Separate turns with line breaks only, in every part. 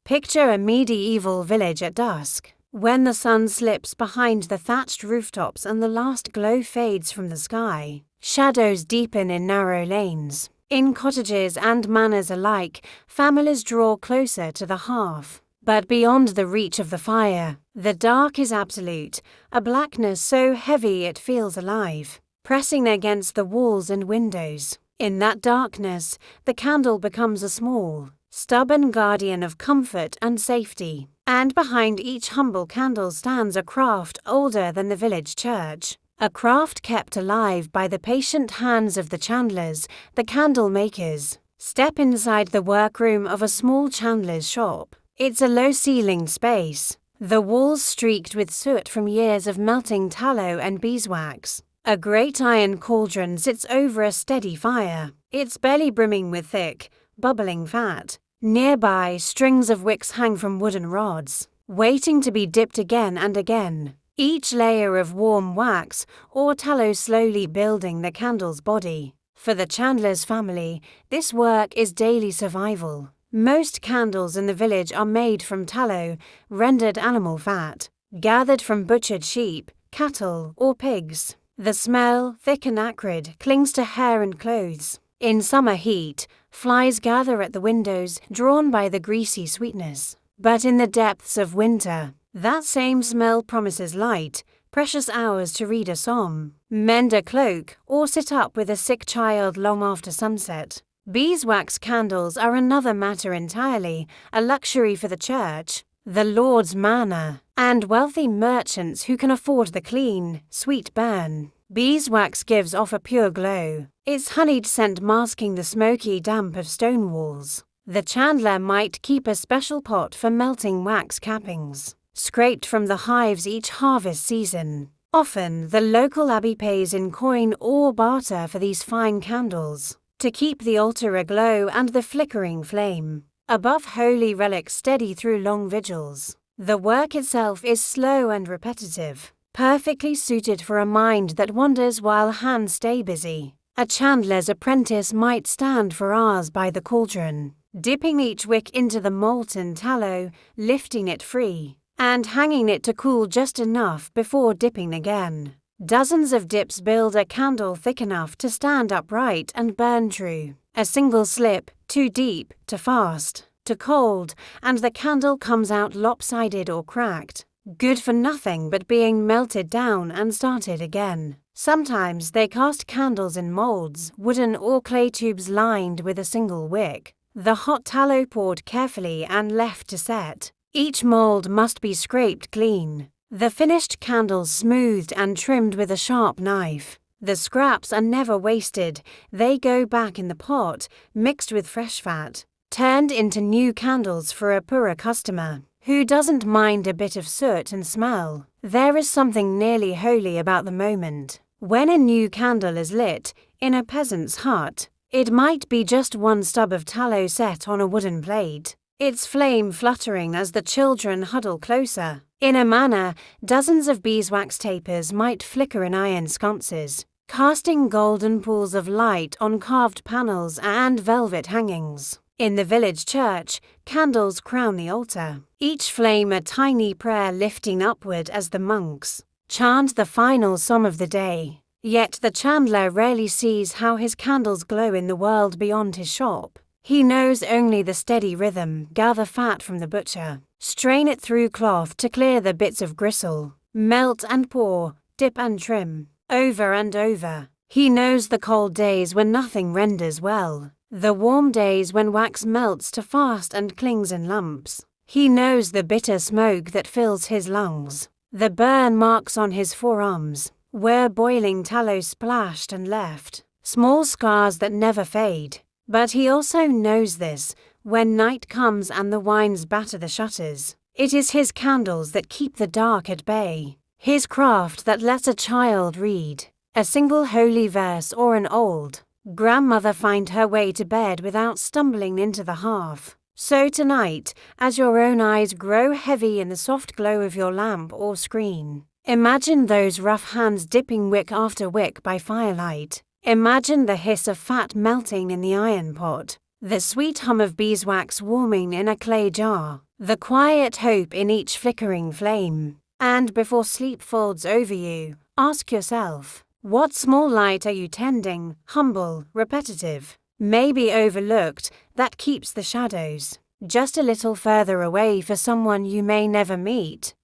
Picture a medieval village at dusk. When the sun slips behind the thatched rooftops and the last glow fades from the sky, shadows deepen in narrow lanes. In cottages and manors alike, families draw closer to the hearth. But beyond the reach of the fire, the dark is absolute, a blackness so heavy it feels alive, pressing against the walls and windows. In that darkness, the candle becomes a small, stubborn guardian of comfort and safety. And behind each humble candle stands a craft older than the village church. A craft kept alive by the patient hands of the chandlers, the candle makers. Step inside the workroom of a small chandler's shop. It's a low-ceilinged space, the walls streaked with soot from years of melting tallow and beeswax. A great iron cauldron sits over a steady fire, its belly brimming with thick, bubbling fat. Nearby, strings of wicks hang from wooden rods, waiting to be dipped again and again, each layer of warm wax or tallow slowly building the candle's body. For the chandler's family, this work is daily survival. Most candles in the village are made from tallow, rendered animal fat, gathered from butchered sheep, cattle, or pigs. The smell, thick and acrid, clings to hair and clothes. In summer heat, flies gather at the windows, drawn by the greasy sweetness. But in the depths of winter, that same smell promises light, precious hours to read a psalm, mend a cloak, or sit up with a sick child long after sunset. Beeswax candles are another matter entirely, a luxury for the church, the Lord's manor, and wealthy merchants who can afford the clean, sweet burn. Beeswax gives off a pure glow, its honeyed scent masking the smoky damp of stone walls. The chandler might keep a special pot for melting wax cappings, scraped from the hives each harvest season. Often, the local abbey pays in coin or barter for these fine candles, to keep the altar aglow and the flickering flame above holy relics steady through long vigils. The work itself is slow and repetitive, perfectly suited for a mind that wanders while hands stay busy. A chandler's apprentice might stand for hours by the cauldron, dipping each wick into the molten tallow, lifting it free, and hanging it to cool just enough before dipping again. Dozens of dips build a candle thick enough to stand upright and burn true. A single slip, too deep, too fast, too cold, and the candle comes out lopsided or cracked, good for nothing but being melted down and started again. Sometimes they cast candles in molds, wooden or clay tubes lined with a single wick, the hot tallow poured carefully and left to set. Each mold must be scraped clean, the finished candles smoothed and trimmed with a sharp knife. The scraps are never wasted, they go back in the pot, mixed with fresh fat, turned into new candles for a poorer customer, who doesn't mind a bit of soot and smell. There is something nearly holy about the moment when a new candle is lit in a peasant's hut. It might be just one stub of tallow set on a wooden plate, its flame fluttering as the children huddle closer. In a manor, dozens of beeswax tapers might flicker in iron sconces, casting golden pools of light on carved panels and velvet hangings. In the village church, candles crown the altar, each flame a tiny prayer lifting upward as the monks chant the final psalm of the day. Yet the chandler rarely sees how his candles glow in the world beyond his shop. He knows only the steady rhythm: gather fat from the butcher, strain it through cloth to clear the bits of gristle, melt and pour, dip and trim, over and over. He knows the cold days when nothing renders well, the warm days when wax melts to fast and clings in lumps. He knows the bitter smoke that fills his lungs, the burn marks on his forearms, where boiling tallow splashed and left small scars that never fade. But he also knows this, when night comes and the winds batter the shutters, it is his candles that keep the dark at bay, his craft that lets a child read a single holy verse or an old grandmother find her way to bed without stumbling into the hearth. So tonight, as your own eyes grow heavy in the soft glow of your lamp or screen, imagine those rough hands dipping wick after wick by firelight. Imagine the hiss of fat melting in the iron pot, the sweet hum of beeswax warming in a clay jar, the quiet hope in each flickering flame. And before sleep folds over you, ask yourself, what small light are you tending, humble, repetitive, maybe overlooked, that keeps the shadows just a little further away for someone you may never meet?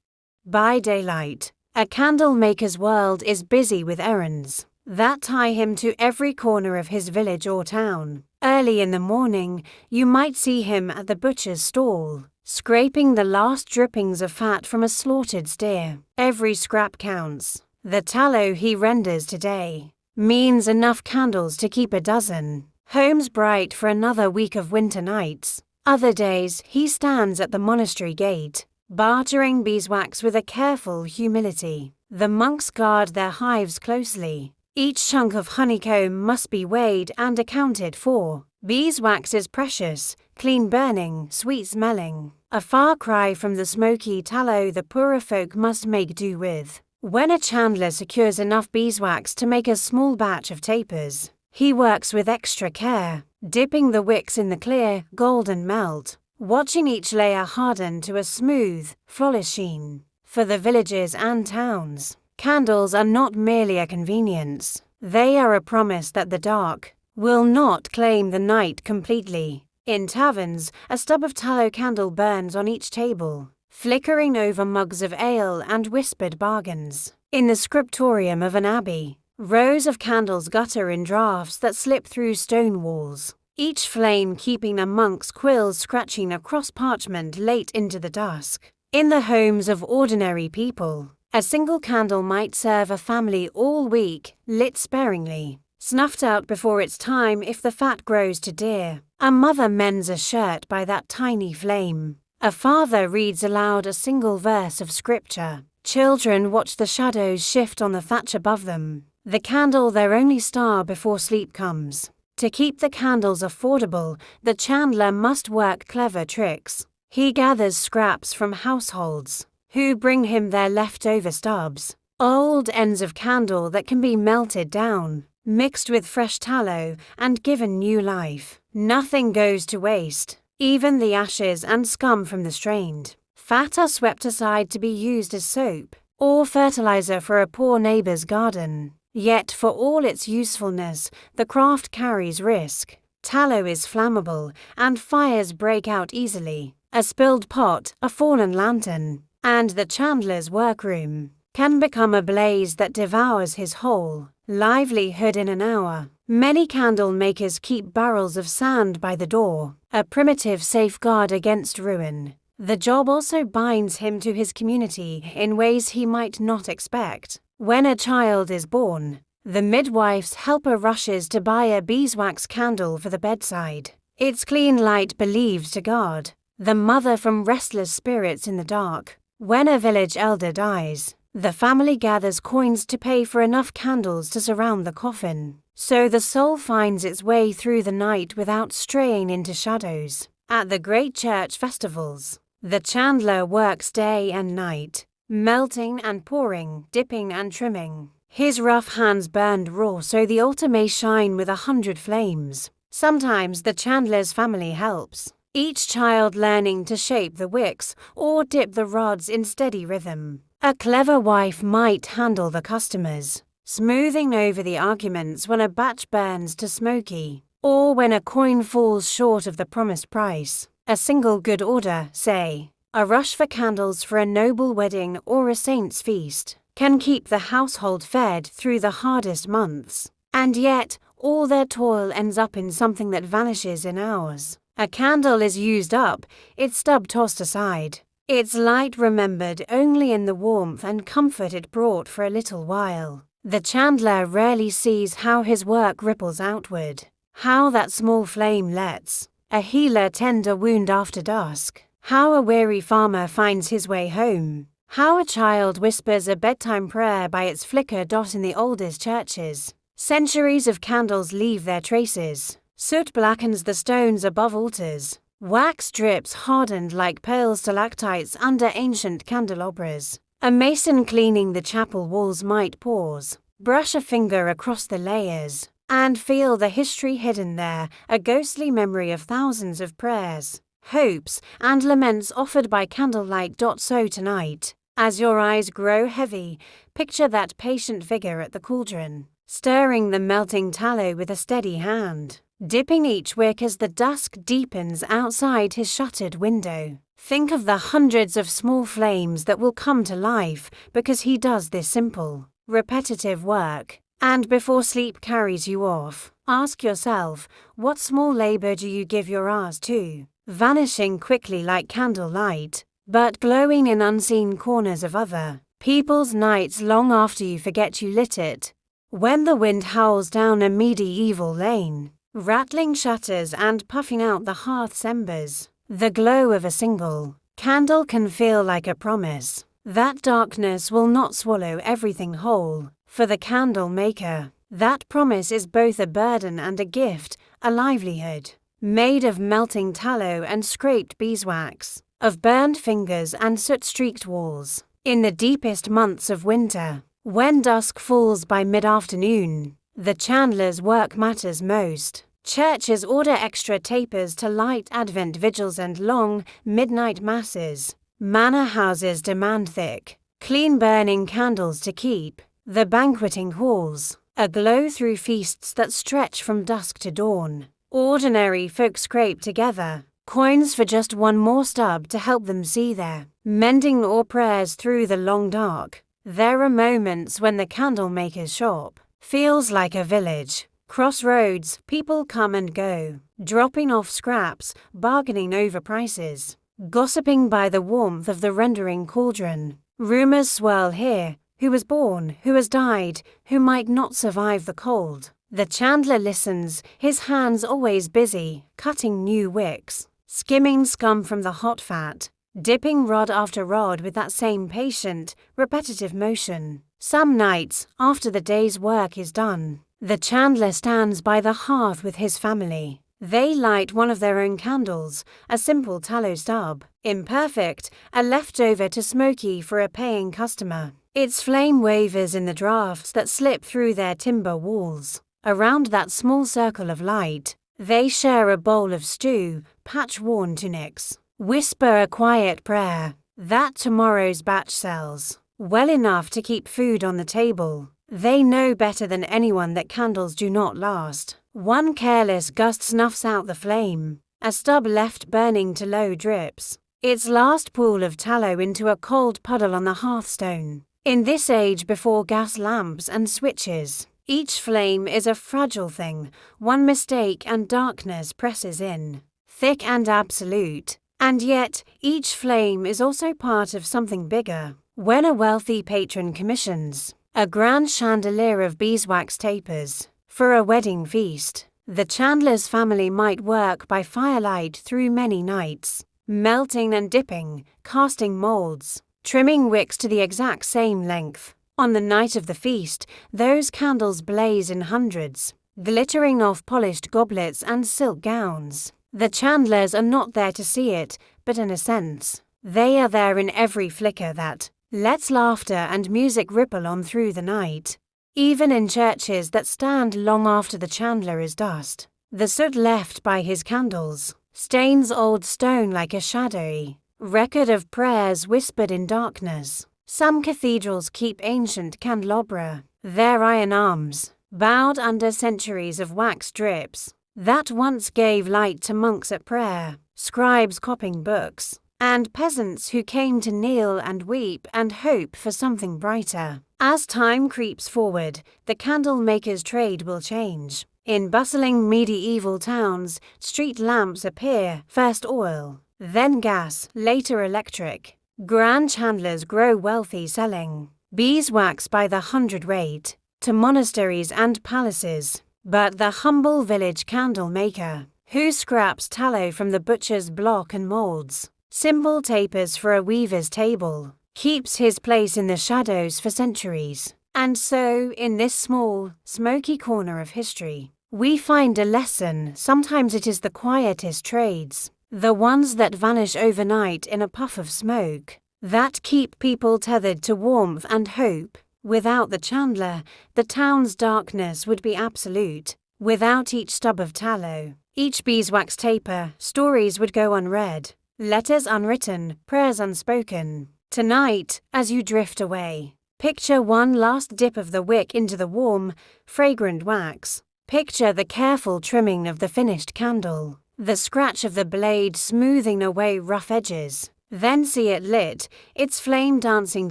By daylight, a candle maker's world is busy with errands that tie him to every corner of his village or town. Early in the morning, you might see him at the butcher's stall, scraping the last drippings of fat from a slaughtered steer. Every scrap counts. The tallow he renders today means enough candles to keep a dozen homes bright for another week of winter nights. Other days, he stands at the monastery gate, bartering beeswax with a careful humility. The monks guard their hives closely. Each chunk of honeycomb must be weighed and accounted for. Beeswax is precious, clean-burning, sweet-smelling, a far cry from the smoky tallow the poorer folk must make do with. When a chandler secures enough beeswax to make a small batch of tapers, he works with extra care, dipping the wicks in the clear, golden melt, watching each layer harden to a smooth, flawless sheen. For the villages and towns, candles are not merely a convenience. They are a promise that the dark will not claim the night completely. In taverns, a stub of tallow candle burns on each table, flickering over mugs of ale and whispered bargains. In the scriptorium of an abbey, rows of candles gutter in draughts that slip through stone walls, each flame keeping a monk's quills scratching across parchment late into the dusk. In the homes of ordinary people, a single candle might serve a family all week, lit sparingly, snuffed out before its time if the fat grows to dear. A mother mends a shirt by that tiny flame. A father reads aloud a single verse of scripture. Children watch the shadows shift on the thatch above them, the candle their only star before sleep comes. To keep the candles affordable, the chandler must work clever tricks. He gathers scraps from households who bring him their leftover stubs, old ends of candle that can be melted down, mixed with fresh tallow, and given new life. Nothing goes to waste. Even the ashes and scum from the strained fat are swept aside to be used as soap or fertilizer for a poor neighbor's garden. Yet for all its usefulness, the craft carries risk. Tallow is flammable, and fires break out easily. A spilled pot, a fallen lantern, and the chandler's workroom can become a blaze that devours his whole livelihood in an hour. Many candle makers keep barrels of sand by the door, a primitive safeguard against ruin. The job also binds him to his community in ways he might not expect. When a child is born, the midwife's helper rushes to buy a beeswax candle for the bedside, its clean light believed to guard the mother from restless spirits in the dark. When a village elder dies, the family gathers coins to pay for enough candles to surround the coffin, so the soul finds its way through the night without straying into shadows. At the great church festivals, the chandler works day and night, melting and pouring, dipping and trimming. His rough hands burned raw so the altar may shine with 100 flames. Sometimes the chandler's family helps, each child learning to shape the wicks or dip the rods in steady rhythm. A clever wife might handle the customers, smoothing over the arguments when a batch burns to smoky, or when a coin falls short of the promised price. A single good order, say, a rush for candles for a noble wedding or a saint's feast, can keep the household fed through the hardest months. And yet, all their toil ends up in something that vanishes in hours. A candle is used up, its stub tossed aside, its light remembered only in the warmth and comfort it brought for a little while. The chandler rarely sees how his work ripples outward, how that small flame lets a healer tend a wound after dusk, how a weary farmer finds his way home, how a child whispers a bedtime prayer by its flicker dot in the oldest churches. Centuries of candles leave their traces. Soot blackens the stones above altars. Wax drips hardened like pale stalactites under ancient candelabras. A mason cleaning the chapel walls might pause, brush a finger across the layers, and feel the history hidden there, a ghostly memory of thousands of prayers. hopes, and laments offered by candlelight. So tonight, as your eyes grow heavy, picture that patient figure at the cauldron, stirring the melting tallow with a steady hand, dipping each wick as the dusk deepens outside his shuttered window. Think of the hundreds of small flames that will come to life because he does this simple, repetitive work. And before sleep carries you off, ask yourself, what small labor do you give your hours to, vanishing quickly like candlelight, but glowing in unseen corners of other people's nights long after you forget you lit it? When the wind howls down a medieval lane, rattling shutters and puffing out the hearth's embers, the glow of a single candle can feel like a promise that darkness will not swallow everything whole. For the candle maker, that promise is both a burden and a gift, a livelihood, made of melting tallow and scraped beeswax, of burned fingers and soot-streaked walls. In the deepest months of winter, when dusk falls by mid-afternoon, the chandler's work matters most. Churches order extra tapers to light Advent vigils and long, midnight masses. Manor houses demand thick, clean-burning candles to keep the banqueting halls aglow through feasts that stretch from dusk to dawn. Ordinary folk scrape together coins for just one more stub to help them see their mending or prayers through the long dark. There are moments when the candlemaker's shop feels like a village. Crossroads, people come and go, dropping off scraps, bargaining over prices, gossiping by the warmth of the rendering cauldron. Rumors swirl here. Who was born, who has died, who might not survive the cold. The chandler listens, his hands always busy, cutting new wicks, skimming scum from the hot fat, dipping rod after rod with that same patient, repetitive motion. Some nights, after the day's work is done, the chandler stands by the hearth with his family. They light one of their own candles, a simple tallow stub, imperfect, a leftover too smoky for a paying customer. Its flame wavers in the drafts that slip through their timber walls. Around that small circle of light, they share a bowl of stew, patch worn tunics, whisper a quiet prayer that tomorrow's batch sells well enough to keep food on the table. They know better than anyone that candles do not last. One careless gust snuffs out the flame, a stub left burning to low drips its last pool of tallow into a cold puddle on the hearthstone. In this age before gas lamps and switches, each flame is a fragile thing. One mistake and darkness presses in, thick and absolute. And yet, each flame is also part of something bigger. When a wealthy patron commissions a grand chandelier of beeswax tapers for a wedding feast, the chandler's family might work by firelight through many nights, melting and dipping, casting molds, trimming wicks to the exact same length. On the night of the feast, those candles blaze in hundreds, glittering off polished goblets and silk gowns. The chandlers are not there to see it, but in a sense, they are there in every flicker that lets laughter and music ripple on through the night. Even in churches that stand long after the chandler is dust, the soot left by his candles stains old stone like a shadowy record of prayers whispered in darkness. Some cathedrals keep ancient candelabra, their iron arms, bowed under centuries of wax drips, that once gave light to monks at prayer, scribes copying books, and peasants who came to kneel and weep and hope for something brighter. As time creeps forward, the candle-maker's trade will change. In bustling medieval towns, street lamps appear, first oil, then gas, later electric. Grand chandlers grow wealthy selling beeswax by the hundredweight to monasteries and palaces. But the humble village candle maker, who scraps tallow from the butcher's block and molds simple tapers for a weaver's table, keeps his place in the shadows for centuries. And so, in this small, smoky corner of history, we find a lesson. Sometimes it is the quietest trades, the ones that vanish overnight in a puff of smoke, that keep people tethered to warmth and hope. Without the chandler, the town's darkness would be absolute. Without each stub of tallow, Each beeswax taper, stories would go unread, letters unwritten, prayers unspoken. Tonight, as you drift away, picture one last dip of the wick into the warm, fragrant wax. Picture the careful trimming of the finished candle, the scratch of the blade smoothing away rough edges. Then see it lit, its flame dancing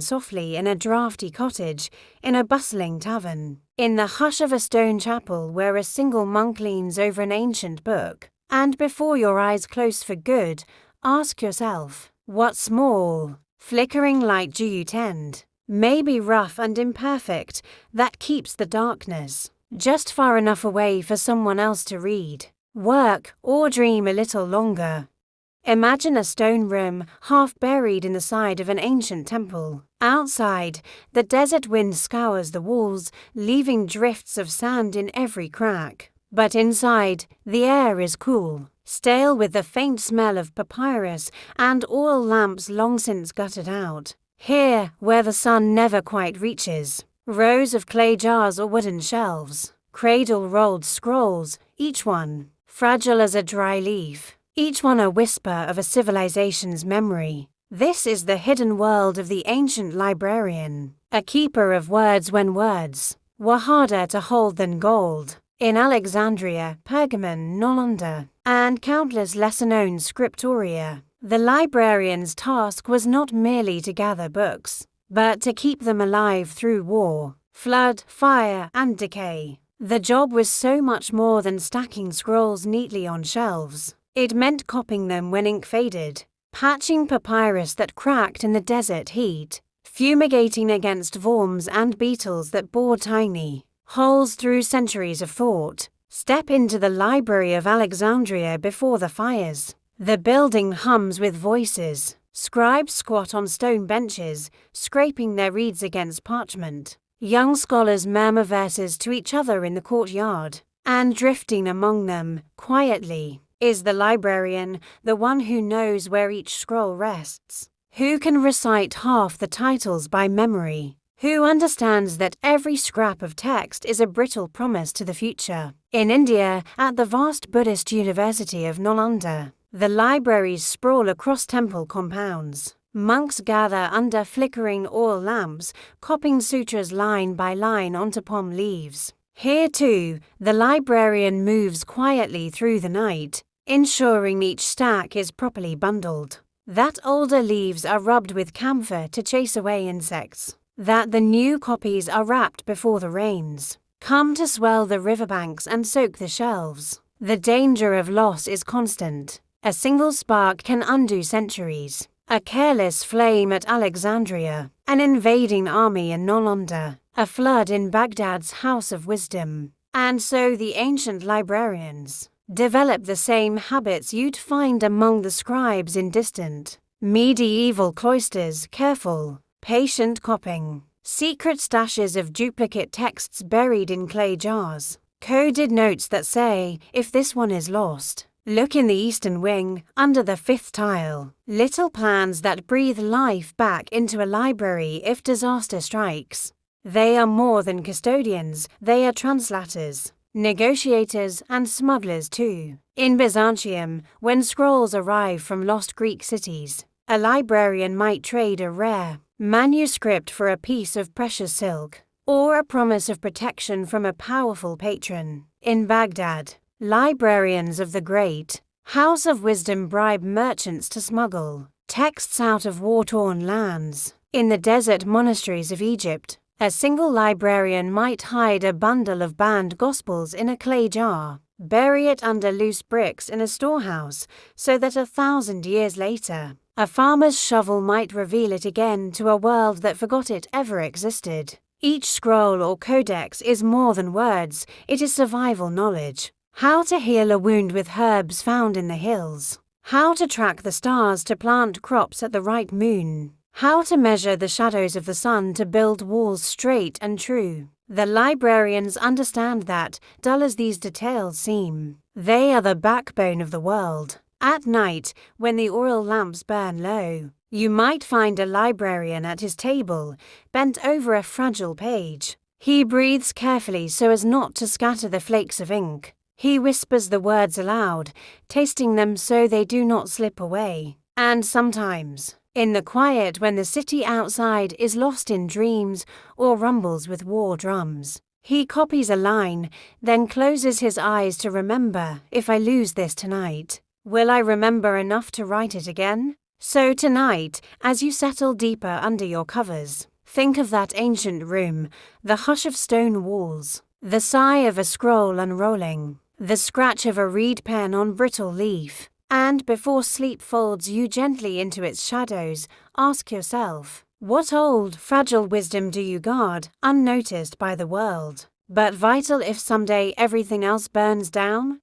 softly in a draughty cottage, in a bustling tavern, in the hush of a stone chapel where a single monk leans over an ancient book. And before your eyes close for good, ask yourself, what small, flickering light do you tend? Maybe rough and imperfect, that keeps the darkness just far enough away for someone else to read, work, or dream a little longer. Imagine a stone room half buried in the side of an ancient temple. Outside, the desert wind scours the walls, leaving drifts of sand in every crack. But inside, the air is cool, stale with the faint smell of papyrus and oil lamps long since gutted out. Here, where the sun never quite reaches, rows of clay jars or wooden shelves, cradle-rolled scrolls, each one fragile as a dry leaf, each one a whisper of a civilization's memory. This is the hidden world of the ancient librarian, a keeper of words when words were harder to hold than gold. In Alexandria, Pergamon, Nalanda, and countless lesser-known scriptoria, the librarian's task was not merely to gather books, but to keep them alive through war, flood, fire, and decay. The job was so much more than stacking scrolls neatly on shelves. It meant copying them when ink faded, patching papyrus that cracked in the desert heat, fumigating against worms and beetles that bored tiny holes through centuries of thought. Step into the library of Alexandria before the fires. The building hums with voices. Scribes squat on stone benches, scraping their reeds against parchment. Young scholars murmur verses to each other in the courtyard. And drifting among them, quietly, is the librarian, the one who knows where each scroll rests, who can recite half the titles by memory, who understands that every scrap of text is a brittle promise to the future. In India, at the vast Buddhist University of Nalanda, the libraries sprawl across temple compounds. Monks gather under flickering oil lamps, copying sutras line by line onto palm leaves. Here too, the librarian moves quietly through the night, ensuring each stack is properly bundled, that older leaves are rubbed with camphor to chase away insects, that the new copies are wrapped before the rains come to swell the riverbanks and soak the shelves. The danger of loss is constant. A single spark can undo centuries. A careless flame at Alexandria, an invading army in Nalanda, a flood in Baghdad's House of Wisdom. And so the ancient librarians developed the same habits you'd find among the scribes in distant, medieval cloisters: careful, patient copying, secret stashes of duplicate texts buried in clay jars, coded notes that say, if this one is lost, look in the eastern wing, under the fifth tile. Little plans that breathe life back into a library if disaster strikes. They are more than custodians, they are translators, negotiators, and smugglers too. In Byzantium, when scrolls arrive from lost Greek cities, a librarian might trade a rare manuscript for a piece of precious silk, or a promise of protection from a powerful patron. In Baghdad, librarians of the great House of Wisdom bribe merchants to smuggle texts out of war-torn lands. In the desert monasteries of Egypt, a single librarian might hide a bundle of banned gospels in a clay jar, bury it under loose bricks in a storehouse, so that 1,000 years later, a farmer's shovel might reveal it again to a world that forgot it ever existed. Each scroll or codex is more than words, it is survival knowledge. How to heal a wound with herbs found in the hills. How to track the stars to plant crops at the right moon. How to measure the shadows of the sun to build walls straight and true. The librarians understand that, dull as these details seem, they are the backbone of the world. At night, when the oil lamps burn low, you might find a librarian at his table, bent over a fragile page. He breathes carefully so as not to scatter the flakes of ink. He whispers the words aloud, tasting them so they do not slip away. And sometimes, in the quiet when the city outside is lost in dreams or rumbles with war drums, he copies a line, then closes his eyes to remember, if I lose this tonight, will I remember enough to write it again? So tonight, as you settle deeper under your covers, think of that ancient room, the hush of stone walls, the sigh of a scroll unrolling, the scratch of a reed pen on brittle leaf, and before sleep folds you gently into its shadows, ask yourself, what old, fragile wisdom do you guard, unnoticed by the world, but vital if someday everything else burns down?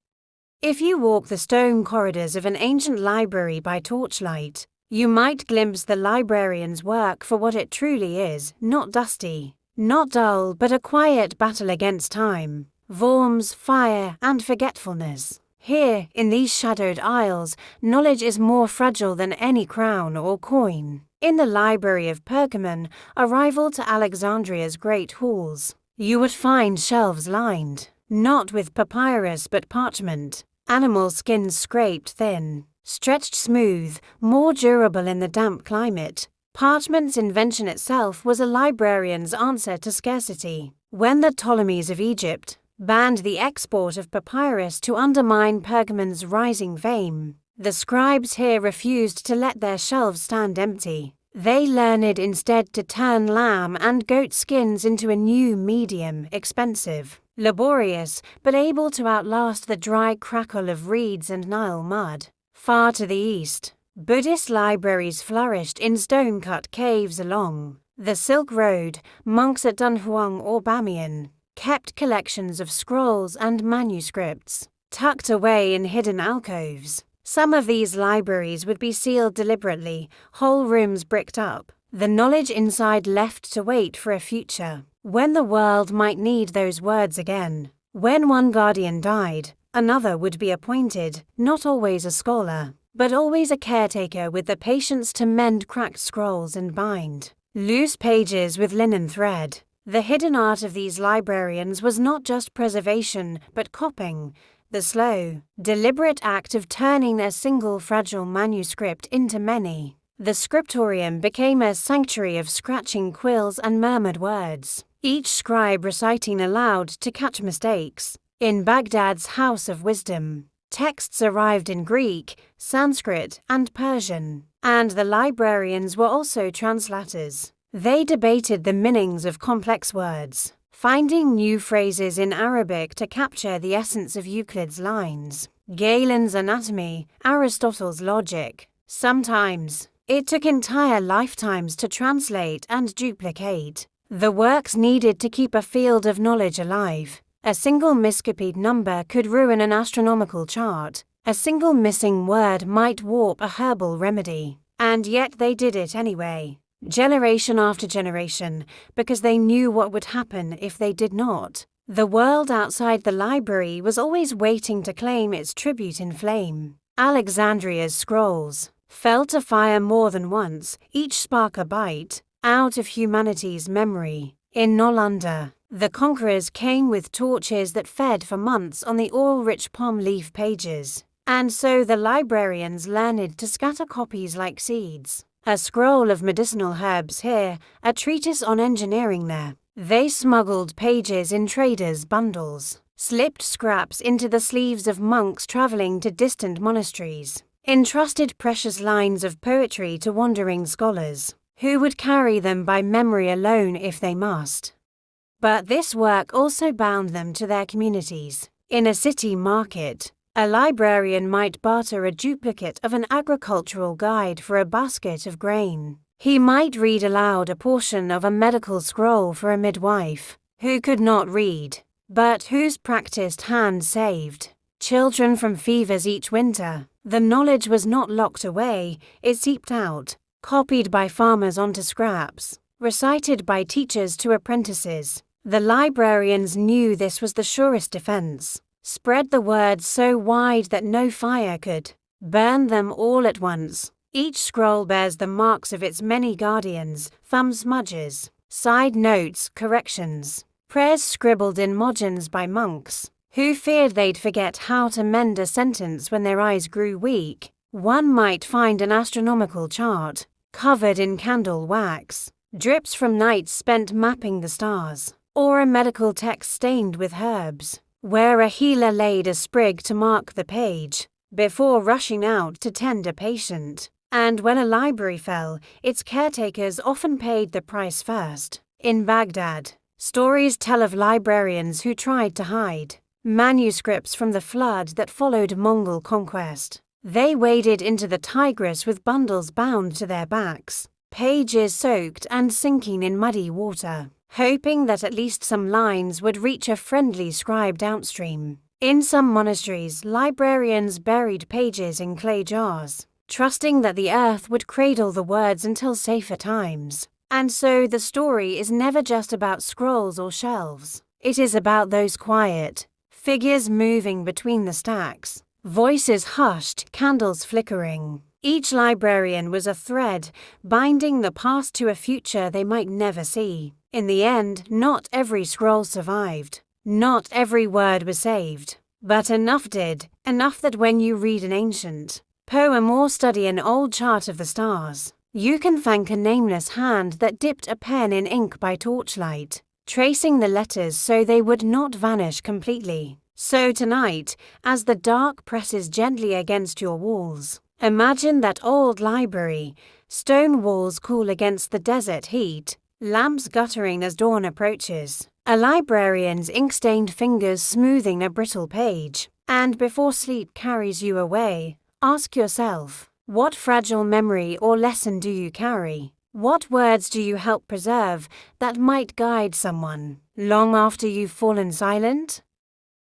If you walk the stone corridors of an ancient library by torchlight, you might glimpse the librarian's work for what it truly is, not dusty, not dull, but a quiet battle against time, worms, fire, and forgetfulness. Here, in these shadowed aisles, knowledge is more fragile than any crown or coin. In the library of Pergamon, a rival to Alexandria's great halls, you would find shelves lined, not with papyrus but parchment, animal skins scraped thin, stretched smooth, more durable in the damp climate. Parchment's invention itself was a librarian's answer to scarcity. When the Ptolemies of Egypt banned the export of papyrus to undermine Pergamon's rising fame, the scribes here refused to let their shelves stand empty. They learned instead to turn lamb and goat skins into a new medium, expensive, laborious, but able to outlast the dry crackle of reeds and Nile mud. Far to the east, Buddhist libraries flourished in stone-cut caves along the Silk Road. Monks at Dunhuang or Bamiyan kept collections of scrolls and manuscripts, tucked away in hidden alcoves. Some of these libraries would be sealed deliberately, whole rooms bricked up, the knowledge inside left to wait for a future, when the world might need those words again. When one guardian died, another would be appointed, not always a scholar, but always a caretaker with the patience to mend cracked scrolls and bind loose pages with linen thread. The hidden art of these librarians was not just preservation, but copying, the slow, deliberate act of turning a single fragile manuscript into many. The scriptorium became a sanctuary of scratching quills and murmured words, each scribe reciting aloud to catch mistakes. In Baghdad's House of Wisdom, texts arrived in Greek, Sanskrit, and Persian, and the librarians were also translators. They debated the meanings of complex words, finding new phrases in Arabic to capture the essence of Euclid's lines, Galen's anatomy, Aristotle's logic. Sometimes, it took entire lifetimes to translate and duplicate the works needed to keep a field of knowledge alive. A single miscopied number could ruin an astronomical chart. A single missing word might warp a herbal remedy. And yet they did it anyway, generation after generation, because they knew what would happen if they did not. The world outside the library was always waiting to claim its tribute in flame. Alexandria's scrolls fell to fire more than once, each spark a bite out of humanity's memory. In Nolanda, the conquerors came with torches that fed for months on the oil-rich palm leaf pages, and so the librarians learned to scatter copies like seeds. A scroll of medicinal herbs here, a treatise on engineering there. They smuggled pages in traders' bundles, slipped scraps into the sleeves of monks traveling to distant monasteries, entrusted precious lines of poetry to wandering scholars, who would carry them by memory alone if they must. But this work also bound them to their communities. In a city market, a librarian might barter a duplicate of an agricultural guide for a basket of grain. He might read aloud a portion of a medical scroll for a midwife who could not read, but whose practiced hand saved children from fevers each winter. The knowledge was not locked away, it seeped out, copied by farmers onto scraps, recited by teachers to apprentices. The librarians knew this was the surest defense. Spread the word so wide that no fire could burn them all at once. Each scroll bears the marks of its many guardians, thumb smudges, side notes, corrections, prayers scribbled in margins by monks. who feared they'd forget how to mend a sentence when their eyes grew weak. One might find an astronomical chart, covered in candle wax, drips from nights spent mapping the stars, or a medical text stained with herbs, where a healer laid a sprig to mark the page, before rushing out to tend a patient. And when a library fell, its caretakers often paid the price first. In Baghdad, stories tell of librarians who tried to hide manuscripts from the flood that followed Mongol conquest. They waded into the Tigris with bundles bound to their backs, pages soaked and sinking in muddy water, hoping that at least some lines would reach a friendly scribe downstream. In some monasteries, librarians buried pages in clay jars, trusting that the earth would cradle the words until safer times. And so the story is never just about scrolls or shelves. It is about those quiet figures moving between the stacks, voices hushed, candles flickering. Each librarian was a thread, binding the past to a future they might never see. In the end, not every scroll survived. Not every word was saved. But enough did, enough that when you read an ancient poem or study an old chart of the stars, you can thank a nameless hand that dipped a pen in ink by torchlight, tracing the letters so they would not vanish completely. So tonight, as the dark presses gently against your walls, imagine that old library, stone walls cool against the desert heat, lamps guttering as dawn approaches, a librarian's ink-stained fingers smoothing a brittle page, and before sleep carries you away, ask yourself, what fragile memory or lesson do you carry? What words do you help preserve that might guide someone long after you've fallen silent?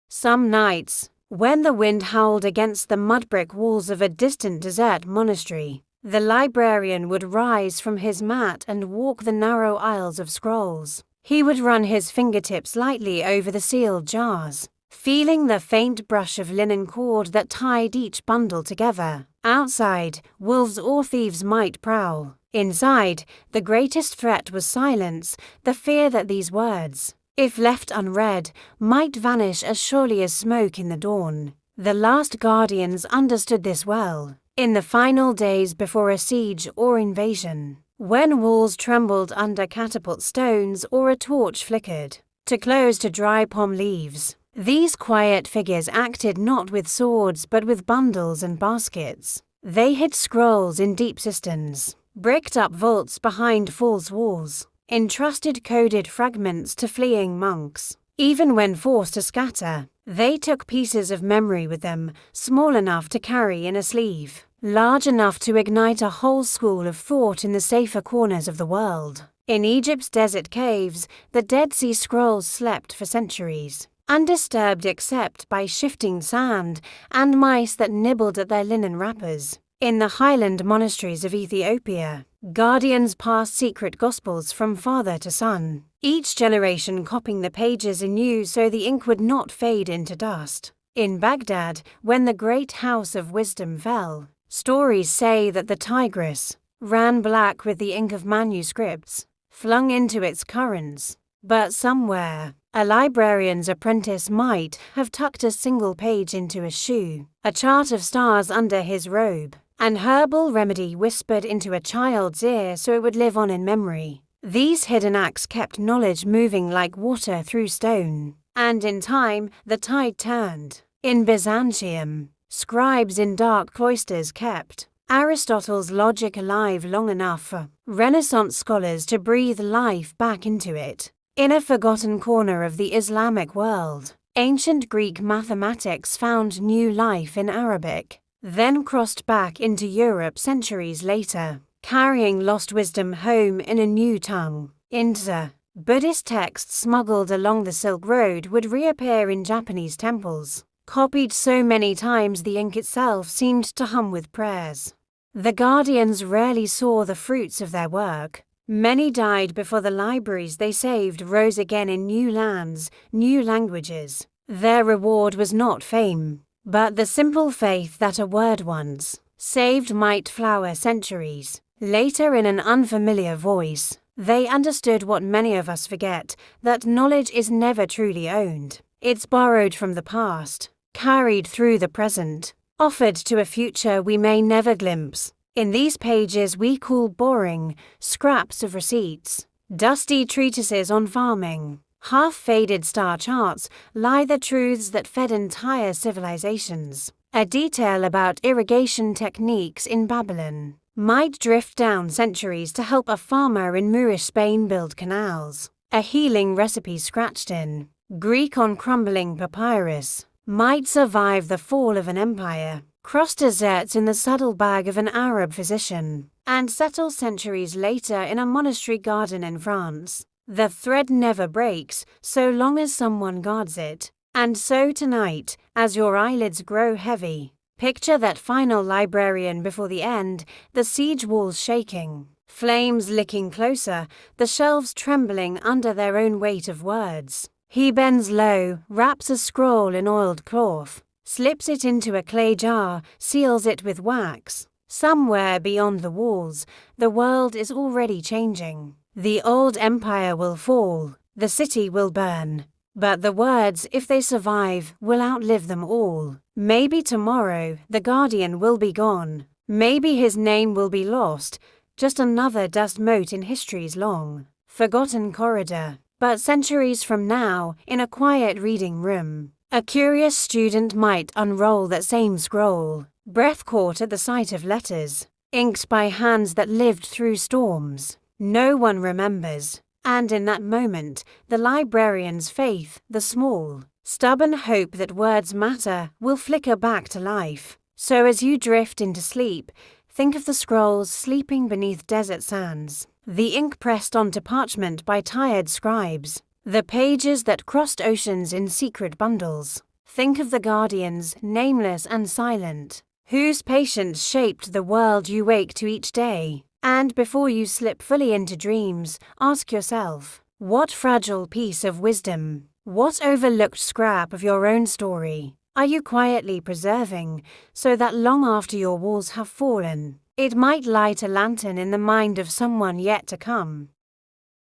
Some nights, when the wind howled against the mud-brick walls of a distant desert monastery, the librarian would rise from his mat and walk the narrow aisles of scrolls. He would run his fingertips lightly over the sealed jars, feeling the faint brush of linen cord that tied each bundle together. Outside, wolves or thieves might prowl. Inside, the greatest threat was silence, the fear that these words, if left unread, might vanish as surely as smoke in the dawn. The last guardians understood this well. In the final days before a siege or invasion, when walls trembled under catapult stones or a torch flickered to close to dry palm leaves, these quiet figures acted not with swords but with bundles and baskets. They hid scrolls in deep cisterns, bricked up vaults behind false walls, entrusted coded fragments to fleeing monks. Even when forced to scatter, they took pieces of memory with them, small enough to carry in a sleeve, large enough to ignite a whole school of thought in the safer corners of the world. In Egypt's desert caves, the Dead Sea Scrolls slept for centuries, undisturbed except by shifting sand and mice that nibbled at their linen wrappers. In the highland monasteries of Ethiopia, guardians passed secret gospels from father to son, each generation copying the pages anew so the ink would not fade into dust. In Baghdad, when the great house of wisdom fell, stories say that the Tigris ran black with the ink of manuscripts flung into its currents. But somewhere, a librarian's apprentice might have tucked a single page into a shoe, a chart of stars under his robe, an herbal remedy whispered into a child's ear so it would live on in memory. These hidden acts kept knowledge moving like water through stone, and in time the tide turned. In Byzantium, scribes in dark cloisters kept Aristotle's logic alive long enough for Renaissance scholars to breathe life back into it. In a forgotten corner of the Islamic world, ancient Greek mathematics found new life in Arabic, then crossed back into Europe centuries later, carrying lost wisdom home in a new tongue. Inza, Buddhist texts smuggled along the Silk Road would reappear in Japanese temples, copied so many times the ink itself seemed to hum with prayers. The guardians rarely saw the fruits of their work. Many died before the libraries they saved rose again in new lands, new languages. Their reward was not fame, but the simple faith that a word once saved might flower centuries later in an unfamiliar voice. They understood what many of us forget, that knowledge is never truly owned. It's borrowed from the past, carried through the present, offered to a future we may never glimpse. In these pages we call boring, scraps of receipts, dusty treatises on farming, half-faded star charts lie the truths that fed entire civilizations. A detail about irrigation techniques in Babylon might drift down centuries to help a farmer in Moorish Spain build canals. A healing recipe scratched in Greek on crumbling papyrus might survive the fall of an empire, cross deserts in the saddlebag of an Arab physician, and settle centuries later in a monastery garden in France. The thread never breaks so long as someone guards it. And so tonight, as your eyelids grow heavy, picture that final librarian before the end, the siege walls shaking, flames licking closer, the shelves trembling under their own weight of words. He bends low, wraps a scroll in oiled cloth, slips it into a clay jar, seals it with wax. Somewhere beyond the walls, the world is already changing. The old empire will fall, the city will burn. But the words, if they survive, will outlive them all. Maybe tomorrow the guardian will be gone. Maybe his name will be lost, just another dust mote in history's long, forgotten corridor. But centuries from now, in a quiet reading room, a curious student might unroll that same scroll, breath caught at the sight of letters, inked by hands that lived through storms. No one remembers. And in that moment, the librarian's faith, the small, stubborn hope that words matter, will flicker back to life. So as you drift into sleep, think of the scrolls sleeping beneath desert sands, the ink pressed onto parchment by tired scribes, the pages that crossed oceans in secret bundles. Think of the guardians, nameless and silent, whose patience shaped the world you wake to each day. And before you slip fully into dreams, ask yourself, what fragile piece of wisdom, what overlooked scrap of your own story are you quietly preserving so that long after your walls have fallen, it might light a lantern in the mind of someone yet to come?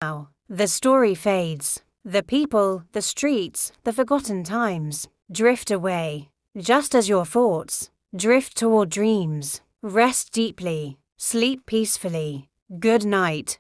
Now, the story fades. The people, the streets, the forgotten times drift away, just as your thoughts drift toward dreams. Rest deeply. Sleep peacefully. Good night.